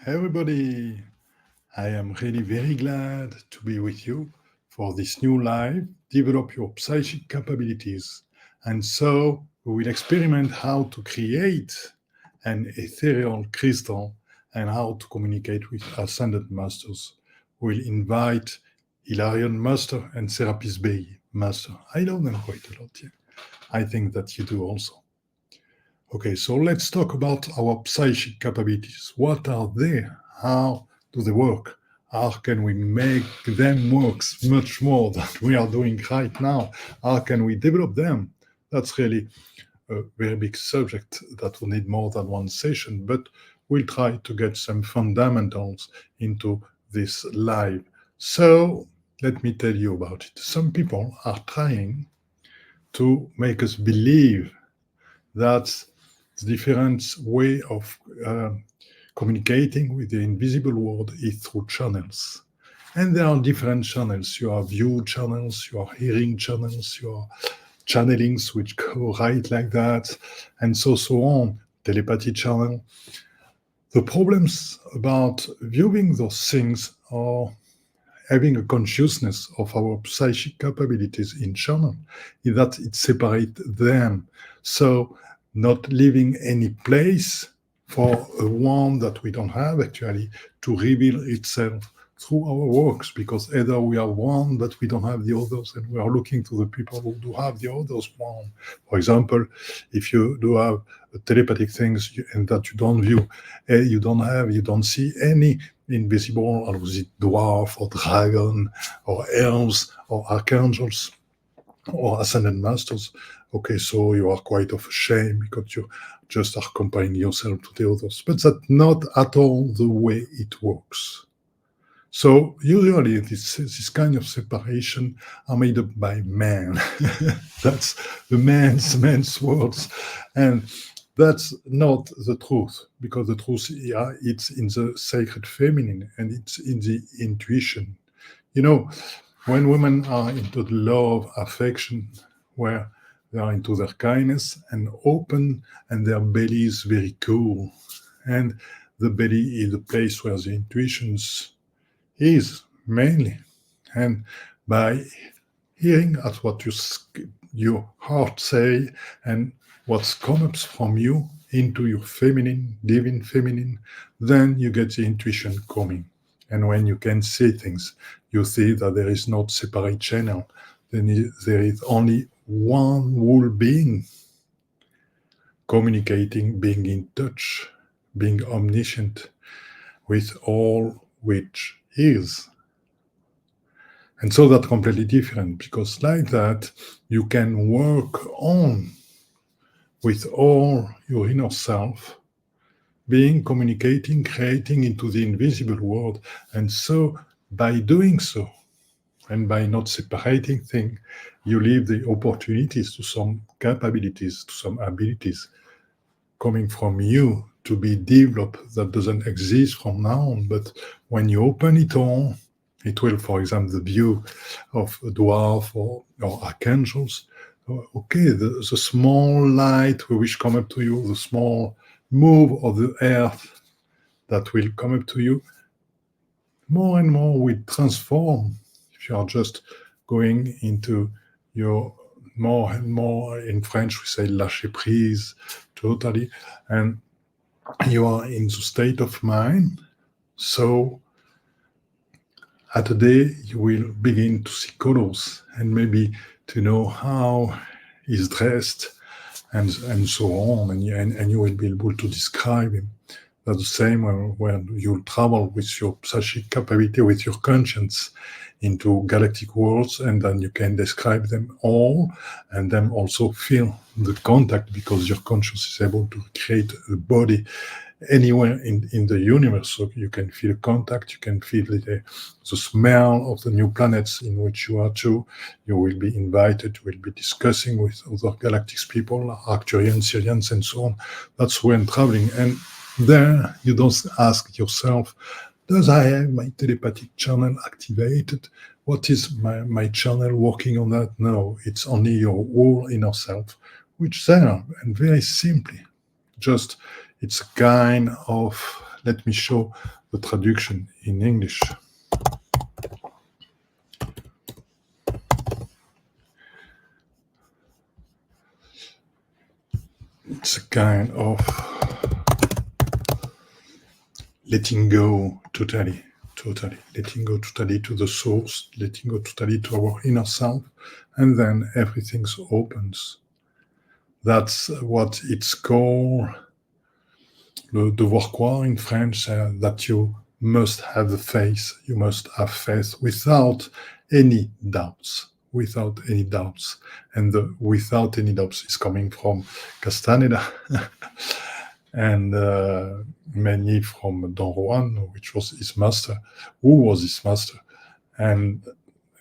everybody. I am really very glad to be with you for this new live, Develop Your Psychic Capabilities. And so we will experiment how to create an ethereal crystal and how to communicate with ascended masters. We'll invite Hilarion Master and Serapis Bey Master. I know them quite a lot, yeah. I think that you do also. Okay, so let's talk about our psychic capabilities. What are they? How do they work? How can we make them work much more than we are doing right now? How can we develop them? That's really a very big subject that will need more than one session, but we'll try to get some fundamentals into this live. So let me tell you about it. Some people are trying to make us believe that the different way of communicating with the invisible world is through channels. And there are different channels. You have view channels, you have hearing channels, you have channelings which go right like that, and so on, telepathy channel. The problems about viewing those things are having a consciousness of our psychic capabilities in channel is that it separates them. So not leaving any place for a one that we don't have actually to reveal itself through our works, because either we are one but we don't have the others, and we are looking to the people who do have the others one. For example, if you do have telepathic things and that you don't view, you don't see any invisible, or was it dwarf or dragon or elves or archangels or ascended masters. Okay, so you are quite of a shame because you just are comparing yourself to the others. But that's not at all the way it works. So usually this kind of separation are made up by man. That's the man's words. And that's not the truth, because the truth, yeah, it's in the sacred feminine and it's in the intuition. You know, when women are into love, affection, where they are into their kindness and open, and their belly is very cool, and the belly is the place where the intuitions is mainly, and by hearing at what your heart say and what comes from you into your feminine, divine feminine, then you get the intuition coming. And when you can see things, you see that there is not separate channel. Then there is only one whole being communicating, being in touch, being omniscient with all which is. And so that's completely different, because like that, you can work on with all your inner self, being, communicating, creating into the invisible world. And so by doing so, and by not separating things, you leave the opportunities to some capabilities, to some abilities coming from you to be developed that doesn't exist from now on. But when you open it all, it will, for example, the view of a dwarf or archangels. Okay, the small light which come up to you, the small move of the earth that will come up to you, more and more will transform. If you are just going into your more and more, in French we say lâcher prise, totally, and you are in the state of mind. So at a day you will begin to see colors and maybe to know how he's dressed and so on, and you will be able to describe him. That's the same when you travel with your psychic capability, with your conscience, into galactic worlds, and then you can describe them all, and then also feel the contact, because your conscience is able to create a body anywhere in the universe. So you can feel contact, you can feel the smell of the new planets in which you are to. You will be invited, you will be discussing with other galactic people, Arcturians, Syrians, and so on. That's when traveling. And there you don't ask yourself, does I have my telepathic channel activated? What is my channel working on that? No, it's only your whole inner self, which there, and very simply, just it's a kind of, let me show the traduction in English. It's a kind of letting go totally, letting go totally to the source, letting go totally to our inner self, and then everything opens. That's what it's called, le devoir croire in French, that you must have the faith, you must have faith without any doubts, without any doubts. And the without any doubts is coming from Castaneda and mainly from Don Juan, which was his master, who was his master. And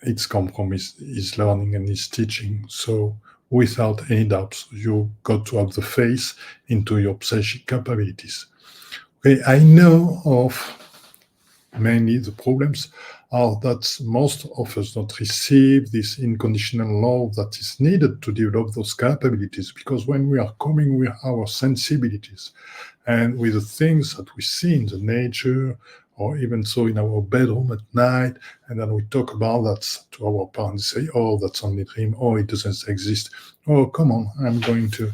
it's come from his learning and his teaching. So without any doubts, you got to have the faith into your psychic capabilities. Okay, I know of mainly the problems are that most of us don't receive this unconditional love that is needed to develop those capabilities, because when we are coming with our sensibilities and with the things that we see in the nature, or even so in our bedroom at night, and then we talk about that to our parents, say, oh, that's only a dream, oh, it doesn't exist, oh, come on, I'm going to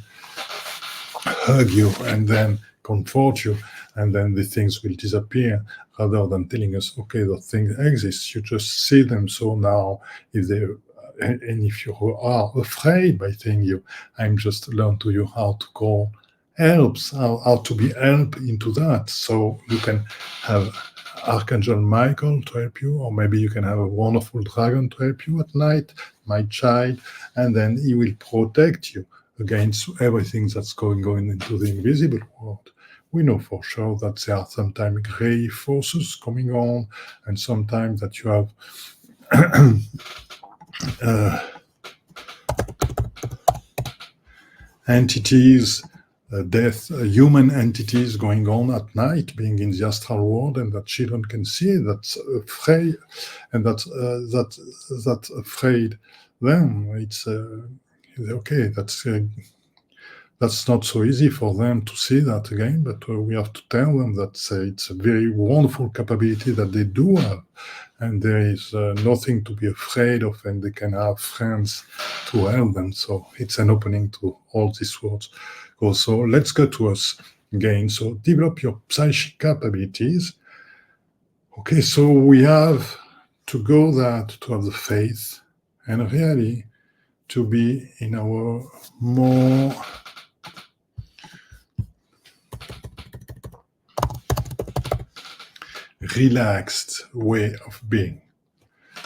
hug you and then comfort you, and then the things will disappear, rather than telling us, okay, the things exist, you just see them. So now, if they, and if you are afraid by telling you, I'm just learn to you how to call helps, how to be helped into that. So you can have Archangel Michael to help you, or maybe you can have a wonderful dragon to help you at night, my child, and then he will protect you against everything that's going into the invisible world. We know for sure that there are sometimes gray forces coming on, and sometimes that you have entities, human entities going on at night, being in the astral world, and that children can see that's afraid, and that afraid them. It's okay. That's not so easy for them to see that again, but we have to tell them that it's a very wonderful capability that they do have, and there is nothing to be afraid of, and they can have friends to help them. So it's an opening to all these words. Also, let's go to us again. So develop your psychic capabilities. Okay, so we have to go that to have the faith, and really to be in our more relaxed way of being.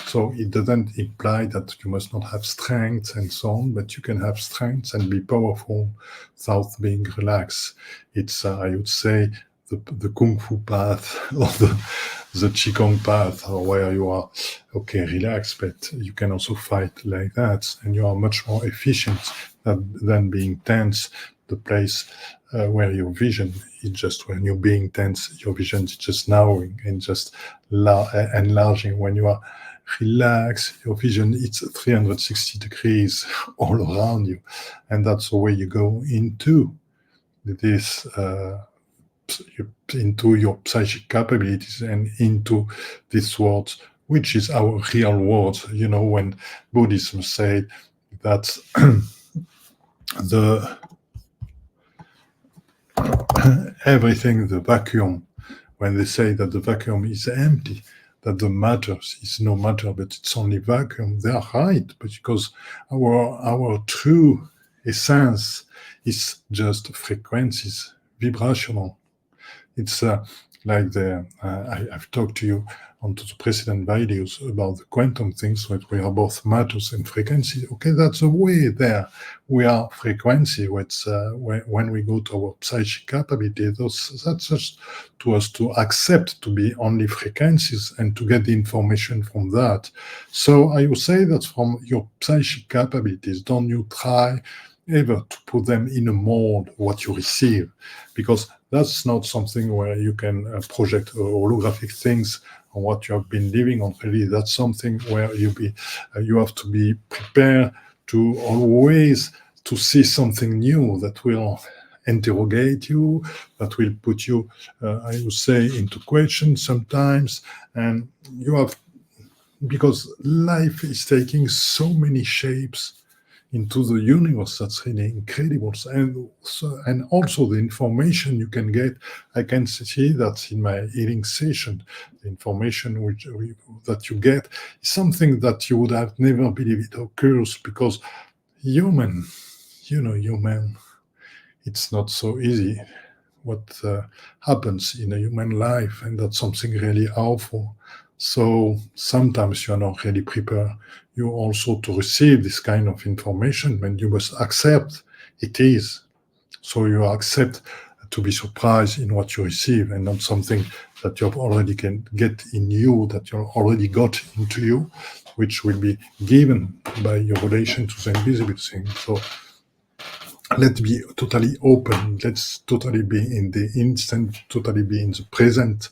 So it doesn't imply that you must not have strength and so on, but you can have strength and be powerful without being relaxed. It's, I would say, the Kung Fu path or the Qigong path, or where you are, okay, relaxed, but you can also fight like that, and you are much more efficient than being tense. The place where your vision is just, when you're being tense, your vision is just narrowing and just enlarging. When you are relaxed, your vision, it's 360 degrees all around you, and that's the way you go into this, into your psychic capabilities and into this world, which is our real world. You know, when Buddhism said that everything, the vacuum, when they say that the vacuum is empty, that the matter is no matter, but it's only vacuum, they are right, but because our true essence is just frequencies, vibrational. It's like I've talked to you on the precedent videos about the quantum things, that we are both matters and frequency. Okay, that's a way there. We are frequency, which when we go to our psychic capability, that's just to us to accept to be only frequencies and to get the information from that. So I would say that from your psychic capabilities, don't you try ever to put them in a mold what you receive, because that's not something where you can project holographic things on what you have been living on. Really, that's something where you have to be prepared to always to see something new that will interrogate you, that will put you, I would say, into question sometimes. And you have, because life is taking so many shapes into the universe, that's really incredible. And also the information you can get, I can see that in my healing session, the information that you get is something that you would have never believed it occurs, because human, it's not so easy what happens in a human life, and that's something really awful. So sometimes you are not really prepared. You also to receive this kind of information, and you must accept it is. So you accept to be surprised in what you receive, and not something that you already can get in you, that you already got into you, which will be given by your relation to the invisible thing. So let's be totally open. Let's totally be in the instant, totally be in the present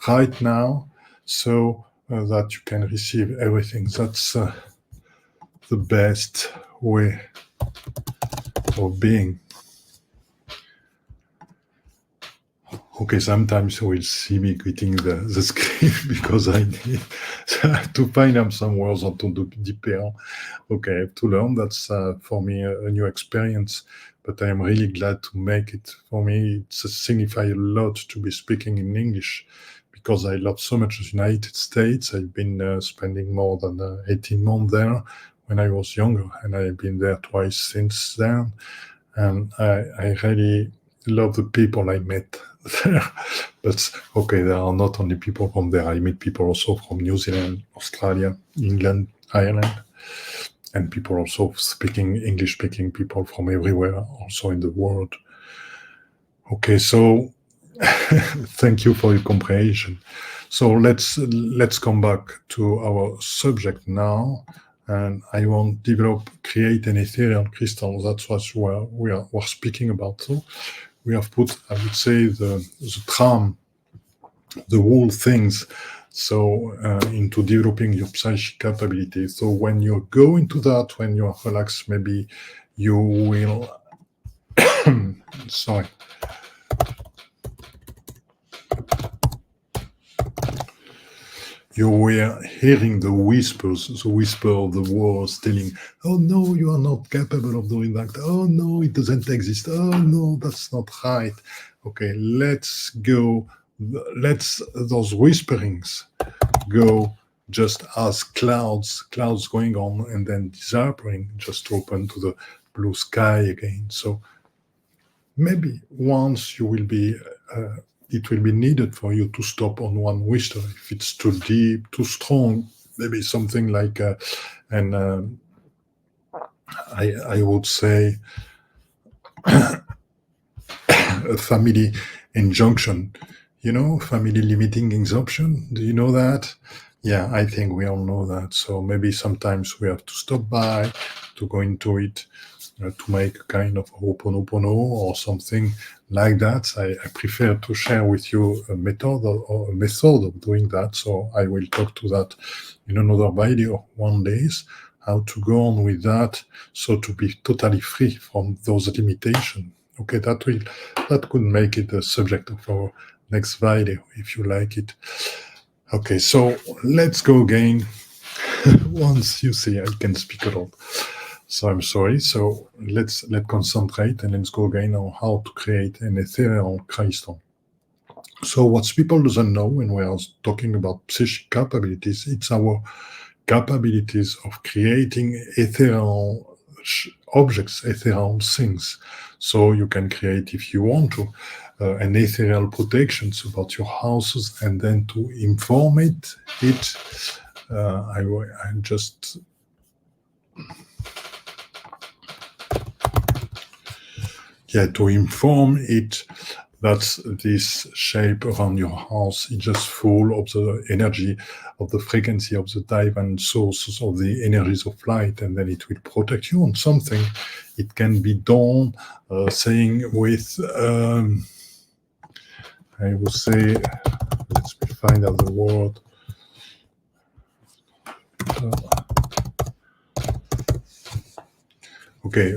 right now, so that you can receive everything. That's the best way of being. Okay, sometimes you will see me quitting the script because I need to find out some words or to do deeper. Okay, I have to learn. That's for me a new experience, but I am really glad to make it. For me, it signifies a lot to be speaking in English, because I love so much the United States. I've been spending more than 18 months there when I was younger, and I've been there twice since then. And I really love the people I met there. But okay, there are not only people from there. I meet people also from New Zealand, Australia, England, Ireland, and people also English-speaking people from everywhere, also in the world. Okay, so thank you for your comprehension. So let's come back to our subject now, and I want to create an ethereal crystal. That's what we're speaking about. So we have put, I would say, the tram, the whole things, so into developing your psychic capabilities. So when you go into that, when you are relaxed, maybe you will sorry. You were hearing the whispers, the whisper of the walls telling, oh no, you are not capable of doing that. Oh no, it doesn't exist. Oh no, that's not right. Okay, let's those whisperings go just as clouds going on and then disappearing, just to open to the blue sky again. So maybe once you will be it will be needed for you to stop on one whisper. If it's too deep, too strong, maybe something like I would say a family injunction, family limiting injunction. Do you know that? Yeah, I think we all know that. So maybe sometimes we have to stop by, to go into it, to make a kind of ho'oponopono or something like that. I prefer to share with you a method of doing that. So I will talk to that in another video one day, how to go on with that, so to be totally free from those limitations. Okay, that could make it the subject of our next video, if you like it. Okay, so let's go again. Once you see I can speak a lot, so I'm sorry. So let's concentrate and let's go again on how to create an ethereal crystal. So what people doesn't know when we are talking about psychic capabilities, it's our capabilities of creating ethereal objects, ethereal things. So you can create, if you want to, an ethereal protections about your houses, and then to inform it. I just to inform it that this shape around your house is just full of the energy, of the frequency, of the divine sources of the energies of light, and then it will protect you on something. It can be done saying with I would say, let's find out the word. Okay,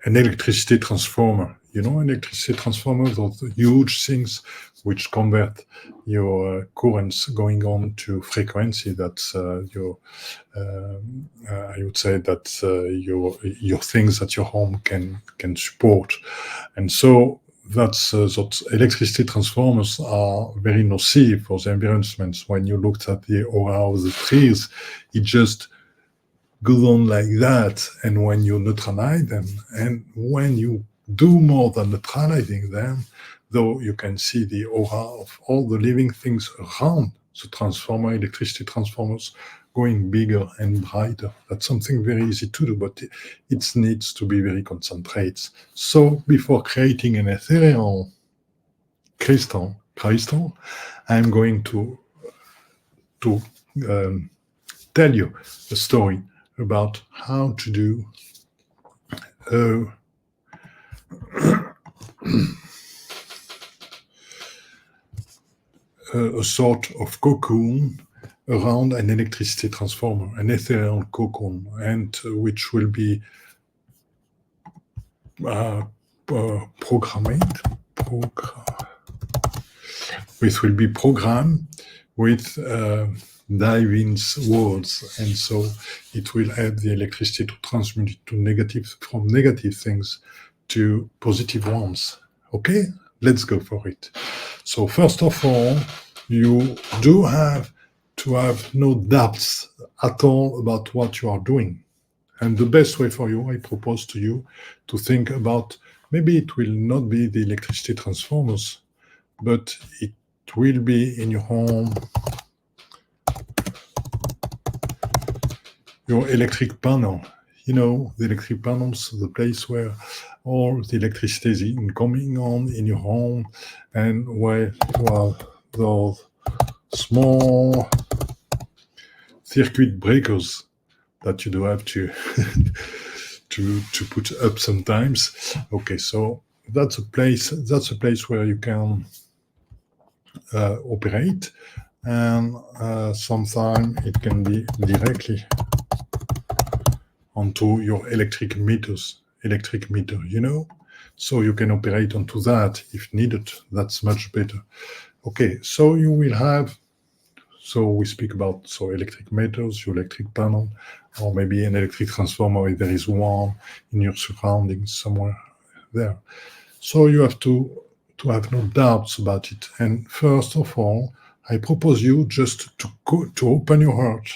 an electricity transformer. electricity transformers are the huge things which convert your currents going on to frequency. That's I would say that your things that your home can support. And so that's that electricity transformers are very nocive for the environment. When you looked at the aura of the trees, it just goes on like that. And when you neutralize them, and when you do more than neutralizing them, though you can see the aura of all the living things around the transformer, electricity transformers, going bigger and brighter. That's something very easy to do, but it needs to be very concentrated. So before creating an ethereal crystal, I'm going to tell you a story about how to do a sort of cocoon around an electricity transformer, an ethereal cocoon, and which will be programmed with dive-in words, and so it will help the electricity to transmute it to from negative things to positive ones. Okay, let's go for it. So first of all, you do have to have no doubts at all about what you are doing. And the best way for you, I propose to you to think about, maybe it will not be the electricity transformers, but it will be in your home, your electric panel. The electric panels, the place where all the electricity is coming on in your home, and where you have those small circuit breakers that you do have to to put up sometimes. Okay, so that's a place where you can operate, and sometimes it can be directly onto your electric meter, so you can operate onto that if needed. That's much better. Okay, so you will have, so we speak about electric meters, your electric panel, or maybe an electric transformer if there is one in your surroundings somewhere there. So you have to have no doubts about it. And first of all, I propose you just to open your heart,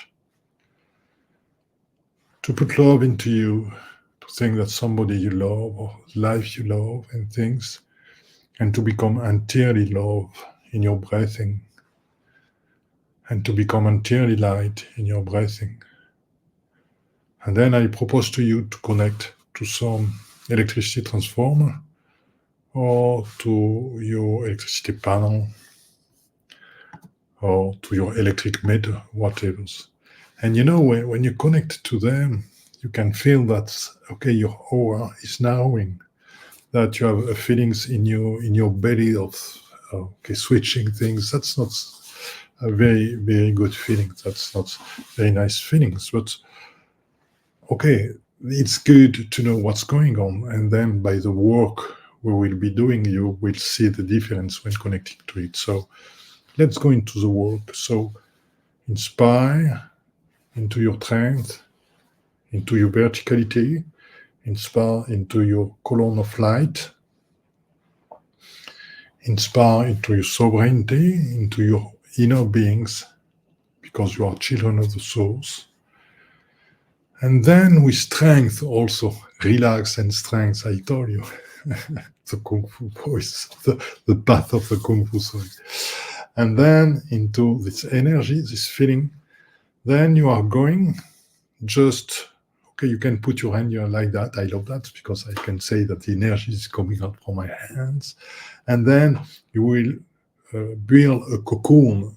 to put love into you, to think that somebody you love or life you love and things, and to become entirely love in your breathing, and to become entirely light in your breathing. And then I propose to you to connect to some electricity transformer or to your electricity panel or to your electric meter, whatever. And when you connect to them, you can feel that, okay, your aura is narrowing, that you have feelings in your belly of switching things. That's not a very, very good feeling. That's not very nice feelings. But okay, it's good to know what's going on. And then by the work we will be doing, you will see the difference when connecting to it. So let's go into the work. So inspire into your strength, into your verticality, inspire into your column of light, inspire into your sovereignty, into your inner beings, because you are children of the source. And then with strength also, relax and strength, I told you. The Kung Fu voice, the path of the Kung Fu, sorry. And then into this energy, this feeling, then you are going just, okay, you can put your hand here like that. I love that because I can say that the energy is coming out from my hands. And then you will build a cocoon,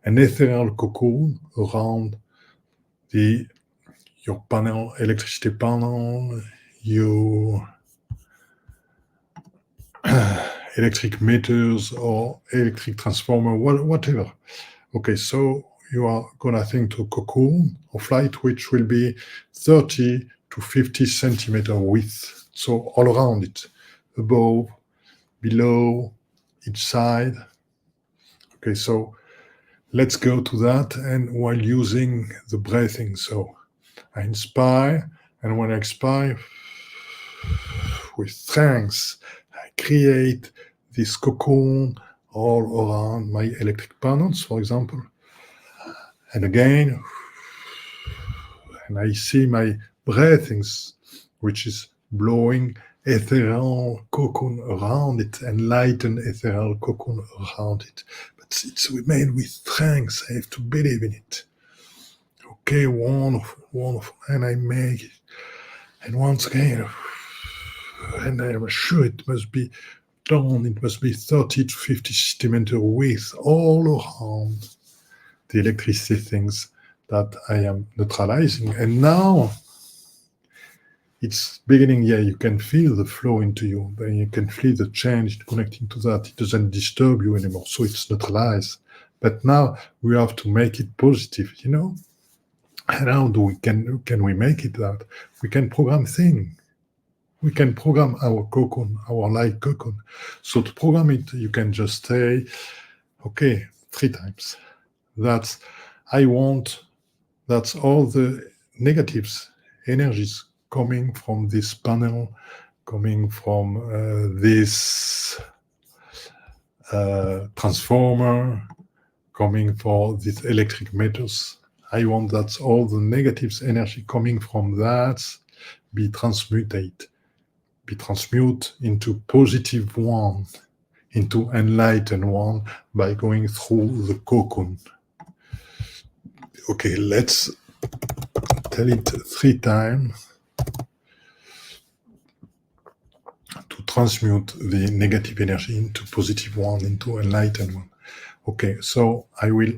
an ethereal cocoon around your panel, electricity panel, your electric meters or electric transformer, whatever. Okay, so you are going to think to a cocoon of light, which will be 30 to 50 centimeter width. So all around it, above, below, each side. Okay, so let's go to that, and while using the breathing. So I inspire, and when I expire, with strength, I create this cocoon all around my electric panels, for example. And again, and I see my breathings, which is blowing ethereal cocoon around it, enlightened ethereal cocoon around it. But it's made with strength. I have to believe in it. Okay, wonderful, wonderful. And I make it. And once again, and I'm sure it must be done, it must be 30 to 50 centimeter width all around the electricity things that I am neutralizing. And now it's beginning, yeah, you can feel the flow into you, then you can feel the change connecting to that. It doesn't disturb you anymore, so it's neutralized. But now we have to make it positive, you know? And how can we make it that? We can program things. We can program our cocoon, our light cocoon. So to program it, you can just say, okay, 3 times. That's all the negatives, energies coming from this panel, coming from this transformer, coming for these electric meters. I want that all the negatives energy coming from that be transmute into positive one, into enlightened one by going through the cocoon. Okay, let's tell it 3 times to transmute the negative energy into positive one, into enlightened one. Okay, so I will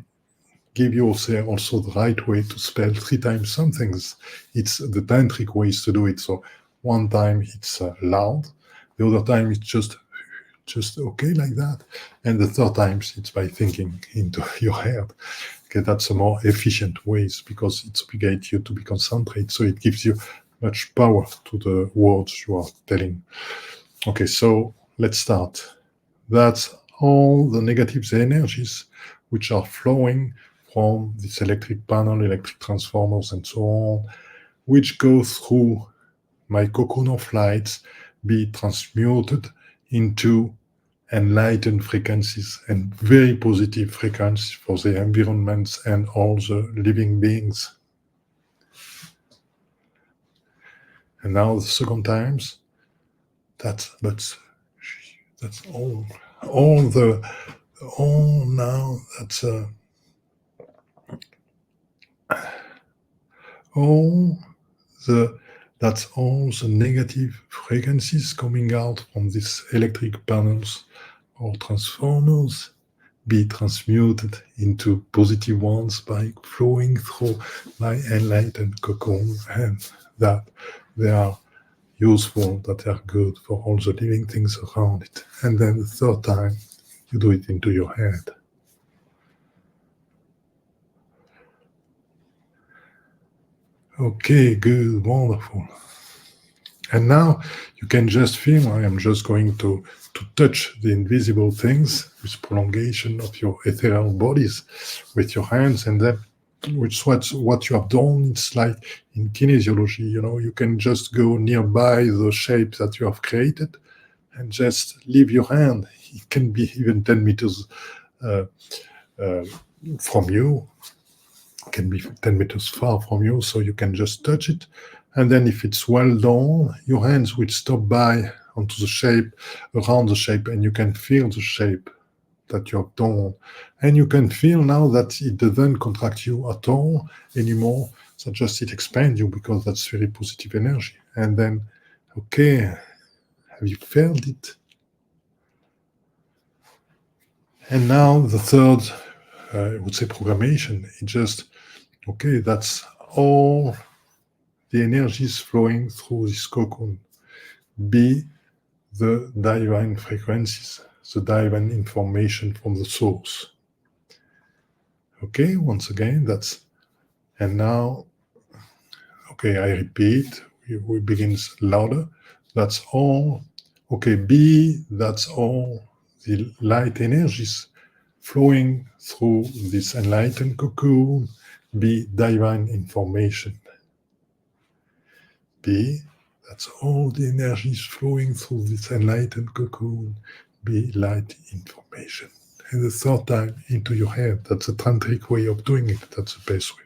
give you also the right way to spell 3 times some things. It's the tantric ways to do it. So 1 time it's loud, the other time it's just okay like that, and the 3rd time it's by thinking into your head. Okay, that's a more efficient ways because it obligates you to be concentrated, so it gives you much power to the words you are telling. Okay, so let's start. That's all the negative energies which are flowing from this electric panel, electric transformers, and so on, which go through my cocoon of lights, be transmuted into enlightened frequencies and very positive frequencies for the environments and all the living beings. And now the second times, that's all now, that's that's all the negative frequencies coming out from these electric panels or transformers be transmuted into positive ones by flowing through my enlightened cocoon, and that they are useful, that they are good for all the living things around it. And then the 3rd time, you do it into your head. Okay, good, wonderful. And now you can just feel, I am just going to touch the invisible things with prolongation of your ethereal bodies with your hands, and then which what you have done. It's like in kinesiology, you know, you can just go nearby the shape that you have created and just leave your hand. It can be even 10 meters from you. It can be 10 meters far from you, so you can just touch it. And then if it's well done, your hands will stop by onto the shape, around the shape, and you can feel the shape that you have done. And you can feel now that it doesn't contract you at all anymore, so just it expands you, because that's very positive energy. And then, okay, have you felt it? And now the 3rd, I would say, programmation, it just, okay, that's all the energies flowing through this cocoon. Be the divine frequencies, the divine information from the source. Okay, once again, that's, and now, okay, I repeat, we begin louder. That's all. Okay, B, that's all the light energies flowing through this enlightened cocoon. B, divine information. B, that's all the energies flowing through this enlightened cocoon. B, light information. And the third time into your head. That's a tantric way of doing it. That's the best way.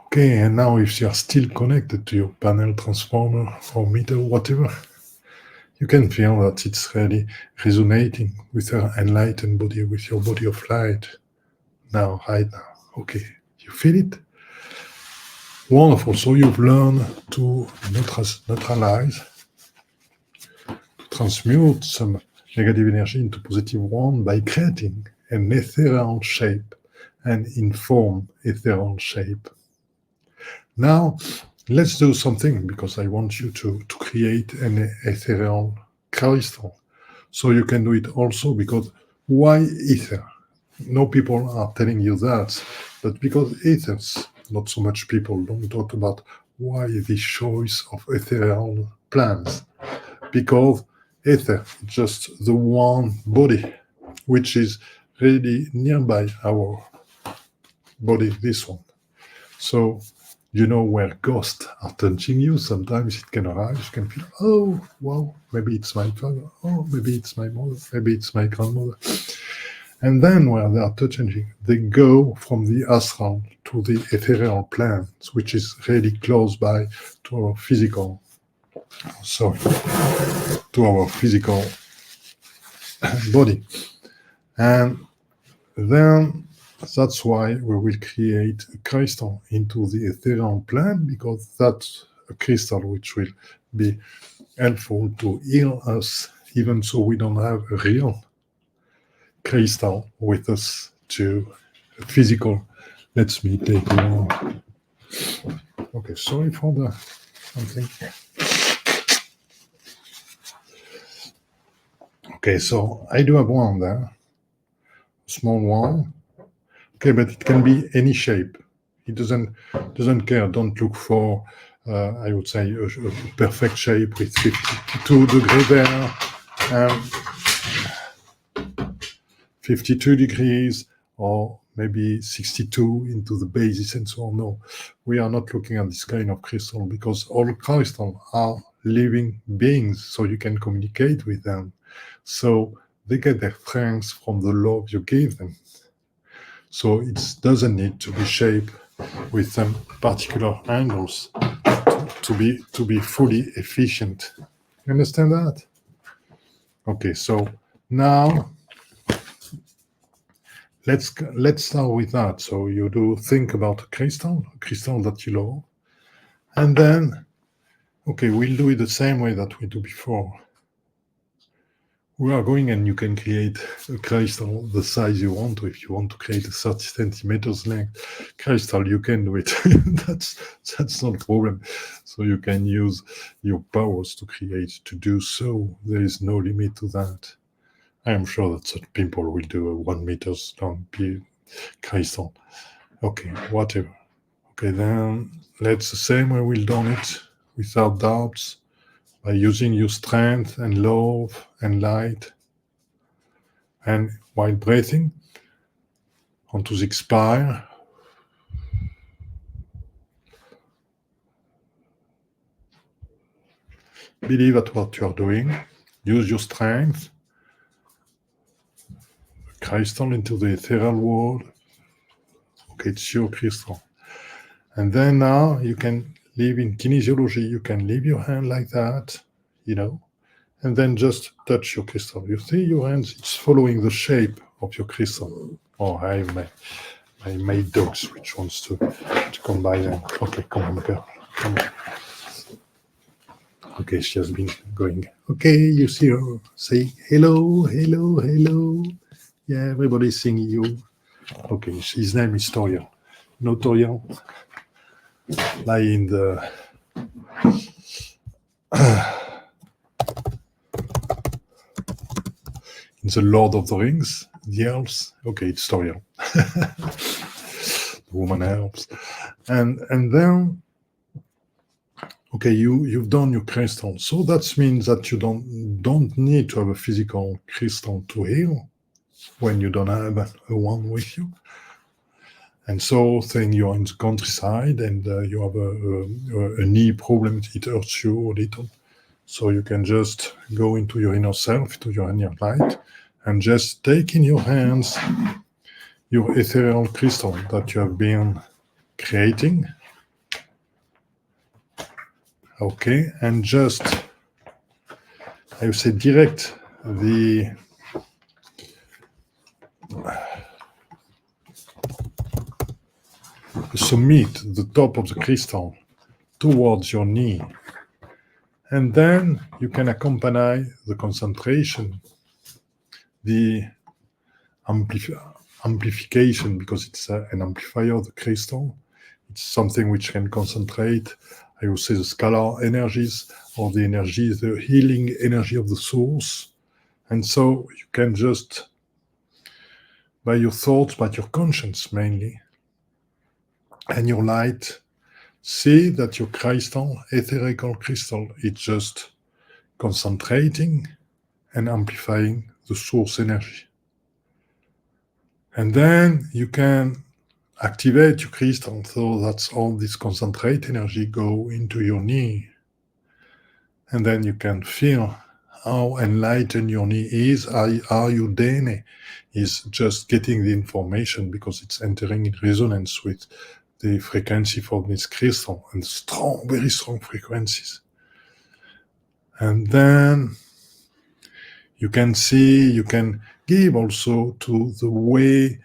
Okay, and now if you are still connected to your panel, transformer, or meter, whatever, you can feel that it's really resonating with your enlightened body, with your body of light. Now, right now. Okay, you feel it? Wonderful. So you've learned to neutralize, to transmute some negative energy into positive one by creating an ethereal shape, an informed ethereal shape. Now, let's do something, because I want you to create an ethereal crystal. So you can do it also, because why ether? No people are telling you that, but because ethers, not so much people don't talk about why this choice of ethereal plans. Because ether is just the one body, which is really nearby our body, this one. So, you know where ghosts are touching you. Sometimes it can arrive. You can feel, oh, wow, maybe it's my father. Oh, maybe it's my mother. Maybe it's my grandmother. And then where they are touching, they go from the astral to the ethereal plane, which is really close by to our physical, to our physical body. And then that's why we will create a crystal into the ethereal plane, because that's a crystal which will be helpful to heal us, even so we don't have a real crystal with us to physical. Let me take one. Okay, sorry for the something. Okay, so I do have one there, small one. Okay, but it can be any shape. It doesn't care. Don't look for, I would say, a perfect shape with 52 degrees there, 52 degrees, or maybe 62 into the basis and so on. No, we are not looking at this kind of crystal, because all crystals are living beings, so you can communicate with them. So they get their strength from the love you give them. So it doesn't need to be shaped with some particular angles to be fully efficient. You understand that? Okay, so now let's start with that. So you do think about a crystal that you love, and then, okay, we'll do it the same way that we do before. We are going, and you can create a crystal the size you want to. If you want to create a 30 centimeters length crystal, you can do it. that's not a problem. So you can use your powers to create, to do so. There is no limit to that. I am sure that some people will do a 1 meter long crystal. Okay, whatever. Okay, then let's the same way we've done it, without doubts, by using your strength and love and light, and while breathing onto the expire, believe at what you are doing. Use your strength, crystal into the ethereal world. Okay, it's your crystal. And then now you can live in kinesiology. You can leave your hand like that, and then just touch your crystal. You see your hands, it's following the shape of your crystal. Oh, I have my dogs, which wants to come by them. Okay, come on, girl. Come on. Okay, she has been going. Okay, you see her. Say hello, hello, hello. Yeah, everybody's singing you. Okay, his name is Toriel. No, Toriel? Like in the... in the Lord of the Rings, the elves. Okay, it's Toriel. The woman elves. And then Okay, you've done your crystal. So that means that you don't need to have a physical crystal to heal when you don't have a one with you. And so saying you're in the countryside and you have a knee problem, it hurts you a little. So you can just go into your inner self, to your inner light, and just take in your hands your ethereal crystal that you have been creating. Okay, and just, I would say, direct the summit, the top of the crystal, towards your knee. And then you can accompany the concentration, the amplification, because it's an amplifier, the crystal. It's something which can concentrate, I would say, the scalar energies or the energy, the healing energy of the source. And so you can just, by your thoughts, by your conscience mainly, and your light, see that your crystal, etherical crystal, is just concentrating and amplifying the source energy. And then you can activate your crystal so that all this concentrate energy go into your knee. And then you can feel how enlightened your knee is, how your DNA is just getting the information because it's entering in resonance with the frequency for this crystal, and strong, very strong frequencies. And then you can see, you can give also to the way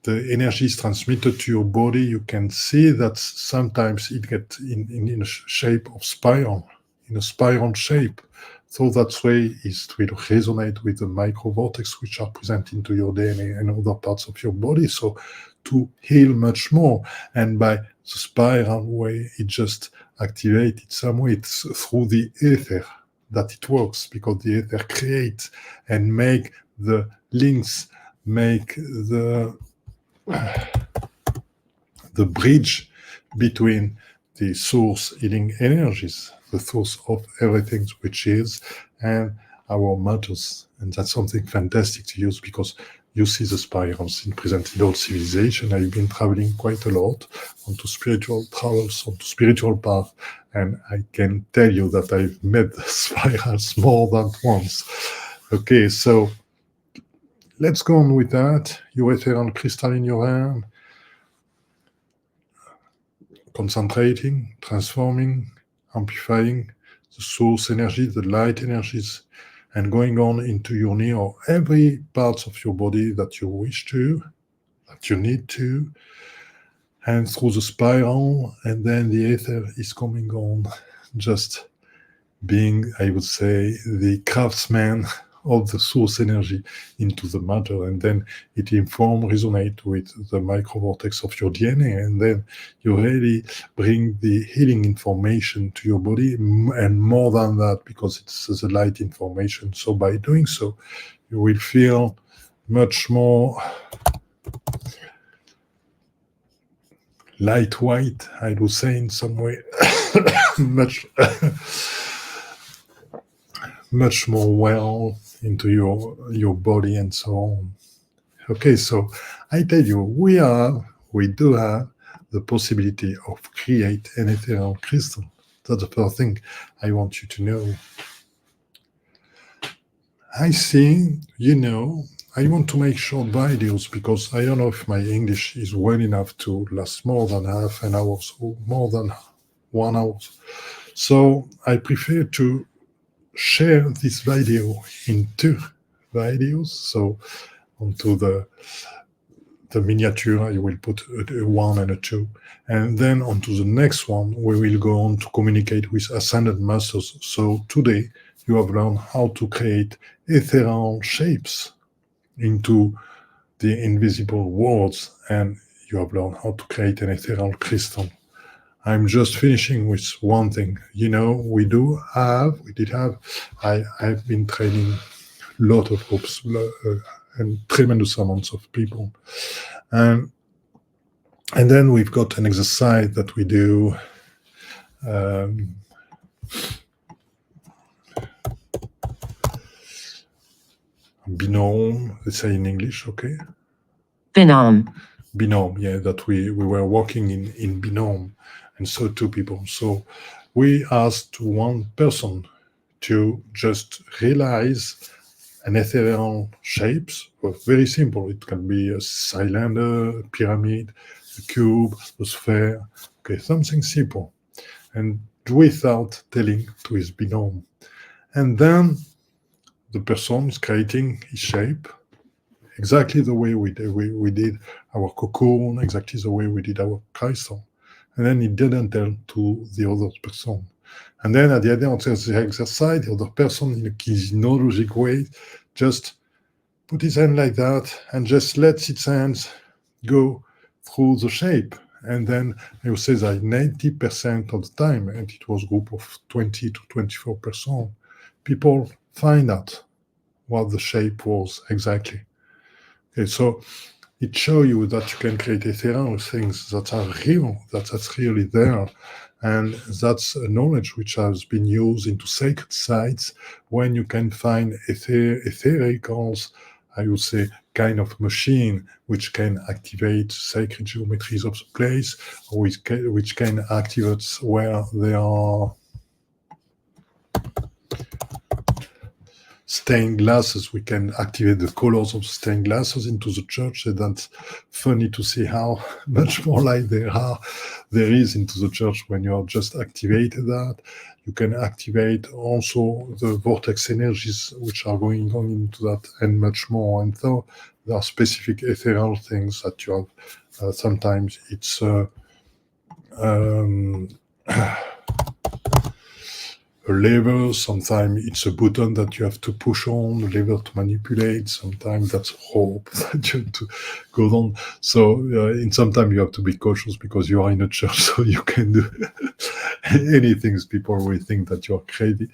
the energy is transmitted to your body. You can see that sometimes it gets in a shape of spiral, in a spiral shape. So that way it will resonate with the microvortex which are present into your DNA and other parts of your body. So to heal much more. And by the spiral way, it just activates it some way. It's through the ether that it works, because the ether creates and make the links, make the bridge between the source healing energies, the source of everything which is, and our matters. And that's something fantastic to use, because you see the spirals present in all civilization. I've been traveling quite a lot onto spiritual travels, onto spiritual path, and I can tell you that I've met the spirals more than once. Okay, so let's go on with that. Your ethereal crystal in your hand, concentrating, transforming, amplifying the source energy, the light energies, and going on into your knee or every part of your body that you wish to, that you need to, and through the spiral, and then the ether is coming on, just being, I would say, the craftsman of the source energy into the matter, and then it resonate with the microvortex of your DNA, and then you really bring the healing information to your body, and more than that, because it's the light information. So by doing so, you will feel much more lightweight, I would say, in some way, much more well into your body and so on. Okay, so I tell you, we do have the possibility of create an ethereal crystal. That's the first thing I want you to know. I see, I want to make short videos because I don't know if my English is well enough to last more than half an hour or more than 1 hour. So I prefer to share this video in 2 videos. So onto the miniature, I will put a 1 and a 2. And then onto the next one, we will go on to communicate with Ascended Masters. So today, you have learned how to create ethereal shapes into the invisible worlds, and you have learned how to create an ethereal crystal. I'm just finishing with one thing. I've been training a lot of groups and tremendous amounts of people. And then we've got an exercise that we do Binôme, let's say in English, okay? Binôme. Binôme, yeah, that we were working in Binôme, and so two people. So we asked one person to just realize an ethereal shapes, very simple. It can be a cylinder, a pyramid, a cube, a sphere, okay, something simple, and without telling to his binôme. And then the person is creating his shape exactly the way we did our cocoon, exactly the way we did our crystal. And then he didn't tell to the other person. And then at the end of the exercise, the other person, in a kinesiologic way, just put his hand like that and just let its hands go through the shape. And then I would say that 90% of the time, and it was a group of 20 to 24%, people find out what the shape was exactly. Okay, so it shows you that you can create ethereal things that are real, that's really there. And that's a knowledge which has been used into sacred sites when you can find ethericals, I would say, kind of machine which can activate sacred geometries of the place, or which can activate where there are stained glasses. We can activate the colors of stained glasses into the church, and that's funny to see how much more light there is into the church when you are just activated that. You can activate also the vortex energies which are going on into that, and much more. And so there are specific ethereal things that you have. Sometimes it's a lever, sometimes it's a button that you have to push on, a lever to manipulate, sometimes that's rope that you have to go down. So sometimes you have to be cautious because you are in a church, so you can do anything. People will think that you are crazy,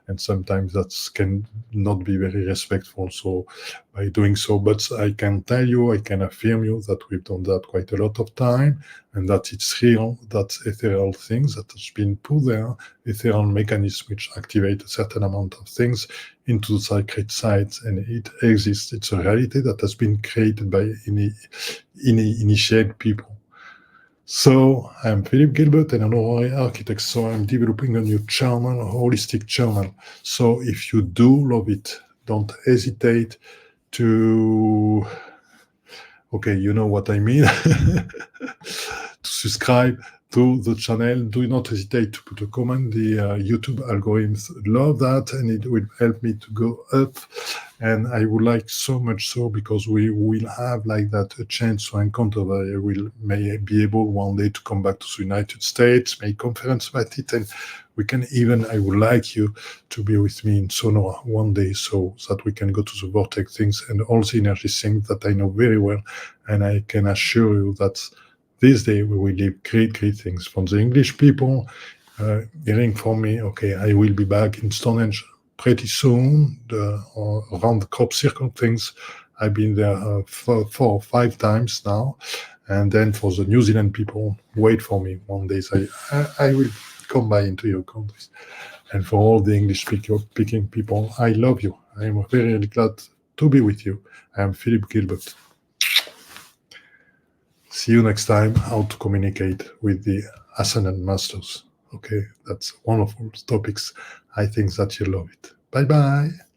and sometimes that can not be very respectful. So by doing so, but I can tell you, I can affirm you that we've done that quite a lot of time, and that it's real, that ethereal things that has been put there, ethereal mechanisms which activate a certain amount of things into the sacred sites, and it exists. It's a reality that has been created by initiated people. So I'm Philip Gilbert, and an honorary architect. So I'm developing a new channel, a holistic channel. So if you do love it, don't hesitate to, okay, you know what I mean, to subscribe to the channel. Do not hesitate to put a comment. The YouTube algorithms love that, and it will help me to go up. And I would like so much so, because we will have like that a chance to encounter that I may be able one day to come back to the United States, make conference about it, and we can even, I would like you to be with me in Sonora one day, so that we can go to the vortex things and all the energy things that I know very well. And I can assure you that this day we will leave great things from the English people. Hearing from me, okay, I will be back in Stonehenge pretty soon, around the crop circle things. I've been there 4 or 5 times now. And then for the New Zealand people, wait for me one day. I will come by into your countries. And for all the English speaking people, I love you. I am very glad to be with you. I am Philip Gilbert. See you next time, how to communicate with the Ascendant Masters. Okay, that's wonderful topics. I think that you love it. Bye-bye.